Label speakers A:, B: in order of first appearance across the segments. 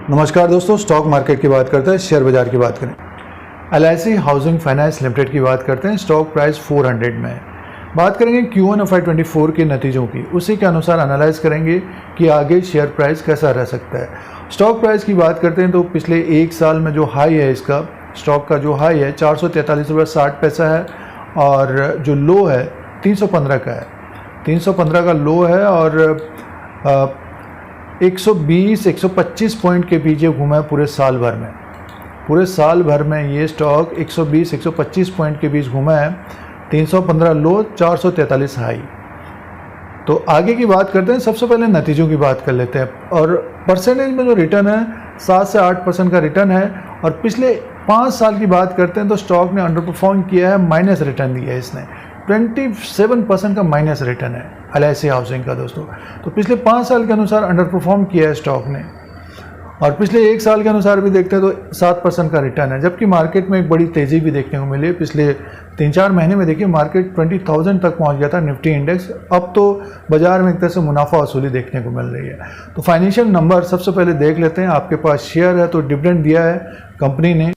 A: नमस्कार दोस्तों, stock market की बात करते हैं, शेयर बाजार की बात करें। LIC हाउसिंग फाइनेंस लिमिटेड की बात करते हैं। स्टॉक प्राइस 400 में है। बात करेंगे Q1 FY24 के नतीजों की, उसी के अनुसार एनालाइज करेंगे कि आगे शेयर प्राइस कैसा रह सकता है। स्टॉक प्राइस की बात करते हैं तो पिछले एक साल में जो हाई है, इसका स्टॉक का जो हाई है 443 रुपये 60 पैसा है और जो लो है 315 का है। 315 का लो है और 120-125 पॉइंट के पीछे घूमा है पूरे साल भर में। पूरे साल भर में ये स्टॉक 120-125 पॉइंट के बीच घूमा है। 315 लो, 443 हाई। तो आगे की बात करते हैं। सबसे पहले नतीजों की बात कर लेते हैं और परसेंटेज में जो रिटर्न है 7 से 8% का रिटर्न है। और पिछले 5 साल की बात करते हैं तो स्टॉक ने अंडर परफॉर्म किया है, माइनस रिटर्न दिया है इसने। 27% का माइनस रिटर्न है LIC हाउसिंग का दोस्तों। तो पिछले 5 साल के अनुसार अंडर परफॉर्म किया है स्टॉक ने। और पिछले 1 साल के अनुसार भी देखते हैं तो 7% का रिटर्न है, जबकि मार्केट में एक बड़ी तेज़ी भी देखने को मिली है। पिछले 3-4 महीने में देखिए मार्केट 20,000 तक पहुंच गया था निफ्टी इंडेक्स। अब तो बाजार में एक तरह से मुनाफा वसूली देखने को मिल रही है। तो फाइनेंशियल नंबर सबसे पहले देख लेते हैं। आपके पास शेयर है तो डिविडेंड दिया है, कंपनी ने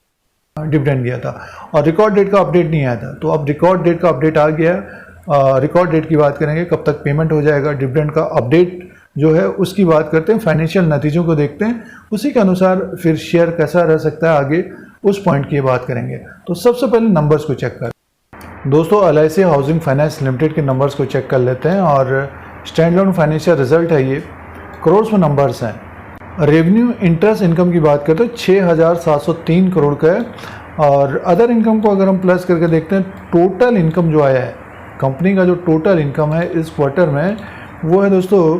A: डिविडेंड दिया था और रिकॉर्ड डेट का अपडेट नहीं आया था, तो अब रिकॉर्ड डेट का अपडेट आ गया है। रिकॉर्ड डेट की बात करेंगे, कब तक पेमेंट हो जाएगा, डिविडेंड का अपडेट जो है उसकी बात करते हैं। फाइनेंशियल नतीजों को देखते हैं, उसी के अनुसार फिर शेयर कैसा रह सकता है आगे, उस पॉइंट की बात करेंगे। तो सबसे पहले नंबर्स को चेक कर दोस्तों, LIC हाउसिंग फाइनेंस लिमिटेड के नंबर्स को चेक कर लेते हैं। और स्टैंड लोन फाइनेंशियल रिजल्ट है, ये करोड़ में नंबर्स हैं। रेवेन्यू इंटरेस्ट इनकम की बात करते हैं 6,703 करोड़ का है। और अदर इनकम को अगर हम प्लस करके देखते हैं, टोटल इनकम जो आया है कंपनी का, जो टोटल इनकम है इस क्वार्टर में, वो है दोस्तों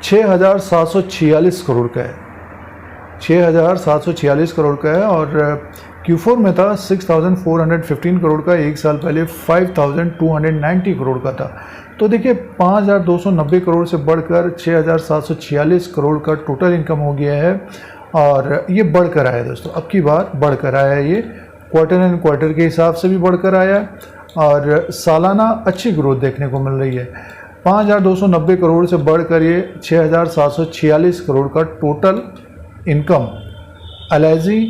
A: 6,746 करोड़ का है। 6,746 करोड़ का है। और Q4 में था 6,415 करोड़ का, एक साल पहले 5,290 करोड़ का था। तो देखिए 5,290 करोड़ से बढ़कर 6,746 करोड़ का टोटल इनकम हो गया है। और ये बढ़कर आया है दोस्तों, अब की बार बढ़कर आया है। ये क्वार्टर एंड क्वार्टर के हिसाब से भी बढ़कर आया है और सालाना अच्छी ग्रोथ देखने को मिल रही है। 5,290 करोड़ से बढ़कर ये 6,746 करोड़ का total income LIC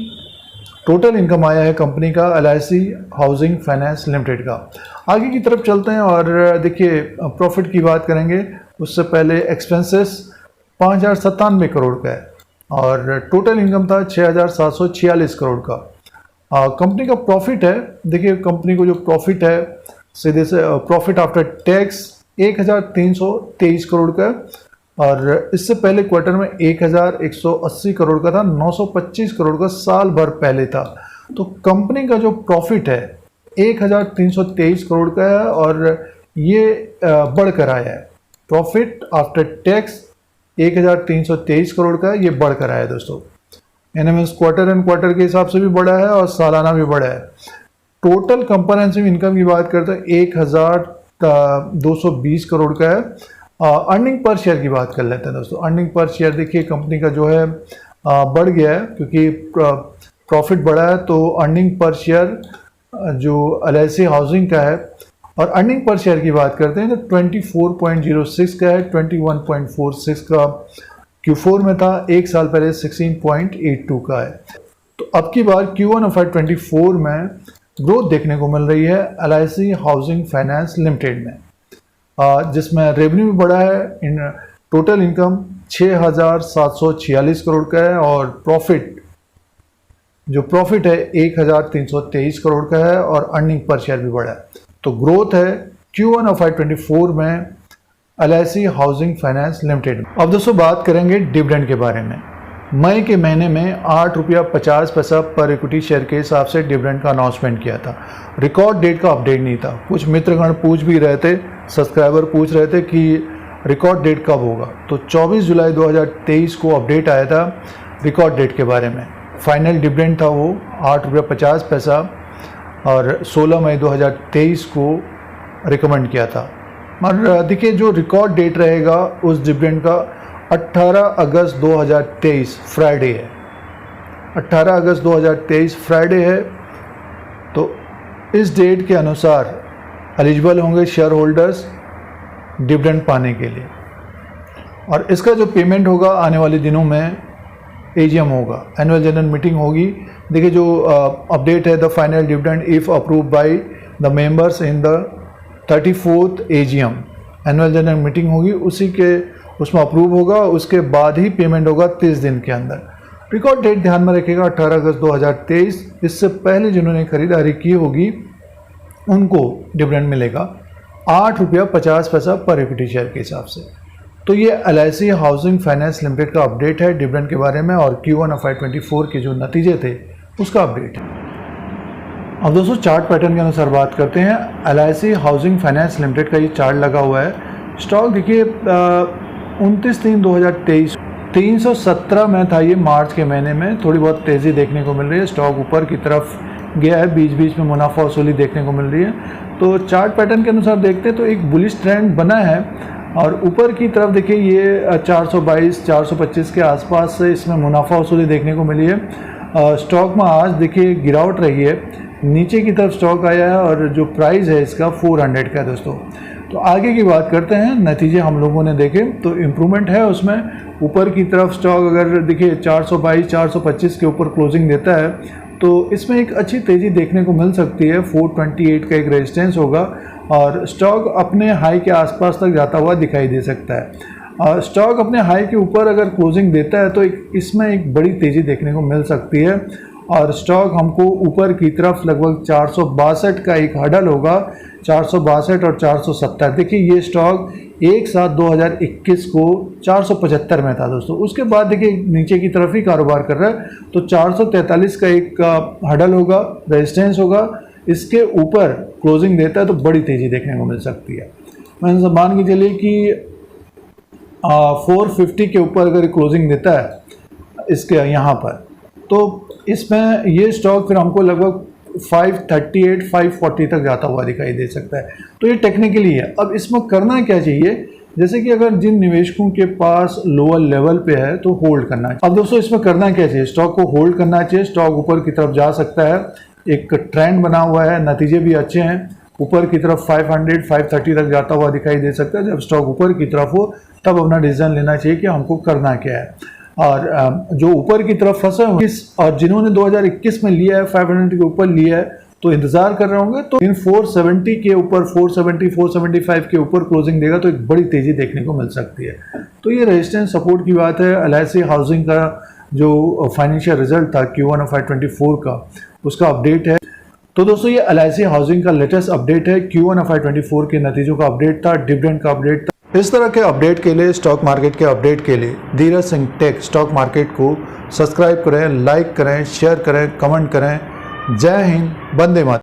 A: total income आया है कंपनी का, LIC हाउसिंग फाइनेंस लिमिटेड का। आगे की तरफ चलते हैं और देखिए प्रॉफिट की बात करेंगे। उससे पहले एक्सपेंसेस 5,097 करोड़ का है और टोटल इनकम था 6,746 करोड़ का। कंपनी का प्रॉफिट है, देखिए कंपनी को जो प्रॉफिट है सीधे से प्रॉफिट आफ्टर टैक्स 1,323 करोड़ का है। और इससे पहले क्वार्टर में 1,180 करोड़ का था, 925 करोड़ का साल भर पहले था। तो कंपनी का जो प्रॉफिट है 1,323 करोड़ का है और ये बढ़कर आया है। प्रॉफिट आफ्टर टैक्स 1,323 करोड़ का है, ये बढ़कर आया है दोस्तों। NMS क्वार्टर एंड क्वार्टर के हिसाब से भी बढ़ा है और सालाना भी बढ़ा है। टोटल कंप्रेहेंसिव इनकम की बात करते हैं 1,220 करोड़ का है। अर्निंग पर शेयर की बात कर लेते हैं दोस्तों। अर्निंग पर शेयर देखिए कंपनी का जो है बढ़ गया है, क्योंकि प्रॉफिट बढ़ा है तो अर्निंग पर शेयर जो LIC हाउसिंग का है। और अर्निंग पर शेयर की बात करते हैं तो 24.06 का है, 21.46 का Q4 में था, एक साल पहले 16.82 का है। तो अब की बार Q1 FY24 में ग्रोथ देखने को मिल रही है LIC हाउसिंग फाइनेंस लिमिटेड में, जिसमें रेवेन्यू भी बढ़ा है। टोटल इनकम 6,746 करोड़ का है और प्रॉफिट है 1,323 करोड़ का है और अर्निंग पर शेयर भी बढ़ा है। तो ग्रोथ है Q1 FY24 में LIC हाउसिंग फाइनेंस लिमिटेड। अब दोस्तों बात करेंगे डिविडेंड के बारे में। मई के महीने में 8 रुपया 50 पैसा पर इक्विटी शेयर के हिसाब से डिविडेंड का अनाउंसमेंट किया था। रिकॉर्ड डेट का अपडेट नहीं था। कुछ मित्रगण पूछ भी रहे थे, सब्सक्राइबर पूछ रहे थे कि रिकॉर्ड डेट कब होगा। तो 24 जुलाई 2023 को अपडेट आया था रिकॉर्ड डेट के बारे में। फाइनल डिविडेंड था वो 8 रुपया 50 पैसा और 16 मई 2023 को रिकमेंड किया था। और देखिए जो रिकॉर्ड डेट रहेगा उस डिविडेंड का 18 अगस्त 2023 फ्राइडे है। 18 अगस्त 2023 फ्राइडे है। तो इस डेट के अनुसार एलिजिबल होंगे शेयर होल्डर्स डिविडेंड पाने के लिए। और इसका जो पेमेंट होगा आने वाले दिनों में एजीएम होगा, एनुअल जनरल मीटिंग होगी। देखिए जो अपडेट है, the final dividend if approve by the members in the 34th AGM, annual general meeting होगी, उसी के उसमें अप्रूव होगा, उसके बाद ही पेमेंट होगा 30 दिन के अंदर। रिकॉर्ड डेट ध्यान में रखिएगा 18 अगस्त 2023। इससे पहले जिन्होंने खरीदारी की होगी उनको डिविडेंड मिलेगा ₹8.50 पर इक्विटी शेयर के हिसाब से। तो ये LIC हाउसिंग फाइनेंस लिमिटेड का अपडेट है डिविडेंड के बारे में, और Q1 FY24 के जो नतीजे थे उसका अपडेट है। अब दोस्तों चार्ट पैटर्न के अनुसार बात करते हैं। LIC हाउसिंग फाइनेंस लिमिटेड का ये चार्ट लगा हुआ है। स्टॉक देखिए 29/3/2023 317 में था, ये मार्च के महीने में थोड़ी बहुत तेज़ी देखने को मिल रही है। स्टॉक ऊपर की तरफ गया है, बीच बीच में मुनाफा वसूली देखने को मिल रही है। तो चार्ट पैटर्न के अनुसार देखते हैं तो एक बुलिश ट्रेंड बना है, और ऊपर की तरफ देखिए ये 422 425 के आसपास से इसमें मुनाफा वसूली देखने को मिली है। स्टॉक में आज देखिए गिरावट रही है, नीचे की तरफ स्टॉक आया है, और जो प्राइस है इसका 400 का है दोस्तों। तो आगे की बात करते हैं, नतीजे हम लोगों ने देखे तो इम्प्रूवमेंट है उसमें। ऊपर की तरफ स्टॉक अगर देखिए 422 425 के ऊपर क्लोजिंग देता है तो इसमें एक अच्छी तेज़ी देखने को मिल सकती है। 428 का एक रेजिस्टेंस होगा, और स्टॉक अपने हाई के आसपास तक जाता हुआ दिखाई दे सकता है। स्टॉक अपने हाई के ऊपर अगर क्लोजिंग देता है तो इसमें एक बड़ी तेज़ी देखने को मिल सकती है, और स्टॉक हमको ऊपर की तरफ लगभग 462 का एक हडल होगा, 462 और 470। देखिए ये स्टॉक 1/7/2021 को 475 में था दोस्तों, उसके बाद देखिए नीचे की तरफ ही कारोबार कर रहा है। तो 443 का एक हडल होगा, रेजिस्टेंस होगा, इसके ऊपर क्लोजिंग देता है तो बड़ी तेज़ी देखने को मिल सकती है। मैं मान के चलिए कि 450 के ऊपर अगर क्लोजिंग देता है इसके यहाँ पर, तो इसमें ये स्टॉक फिर हमको लगभग 538 540 तक जाता हुआ दिखाई दे सकता है। तो ये टेक्निकली है। अब इसमें करना क्या चाहिए, जैसे कि अगर जिन निवेशकों के पास लोअर लेवल पे है तो होल्ड करना चाहिए। अब दोस्तों इसमें करना क्या चाहिए, स्टॉक को होल्ड करना चाहिए। स्टॉक ऊपर की तरफ जा सकता है, एक ट्रेंड बना हुआ है, नतीजे भी अच्छे हैं। ऊपर की तरफ 500 530 तक जाता हुआ दिखाई दे सकता है। जब स्टॉक ऊपर की तरफ हो तब अपना डिसीजन लेना चाहिए कि हमको करना क्या है। और जो ऊपर की तरफ फंसे होंगे और जिन्होंने 2021 में लिया है 500 के ऊपर लिया है तो इंतजार कर रहे होंगे, तो इन 470 के ऊपर 470 475 के ऊपर क्लोजिंग देगा तो एक बड़ी तेज़ी देखने को मिल सकती है। तो ये रेजिस्टेंस सपोर्ट की बात है। LIC हाउसिंग का जो फाइनेंशियल रिजल्ट था Q1 FY24 का, उसका अपडेट है। तो दोस्तों ये LIC हाउसिंग का लेटेस्ट अपडेट है, Q1 FY24 के नतीजों का अपडेट था, डिविडेंड का अपडेट था। इस तरह के अपडेट के लिए, स्टॉक मार्केट के अपडेट के लिए Dheeraj Singh take stock market को सब्सक्राइब करें, लाइक करें, शेयर करें, कमेंट करें। जय हिंद, वंदे मातरम।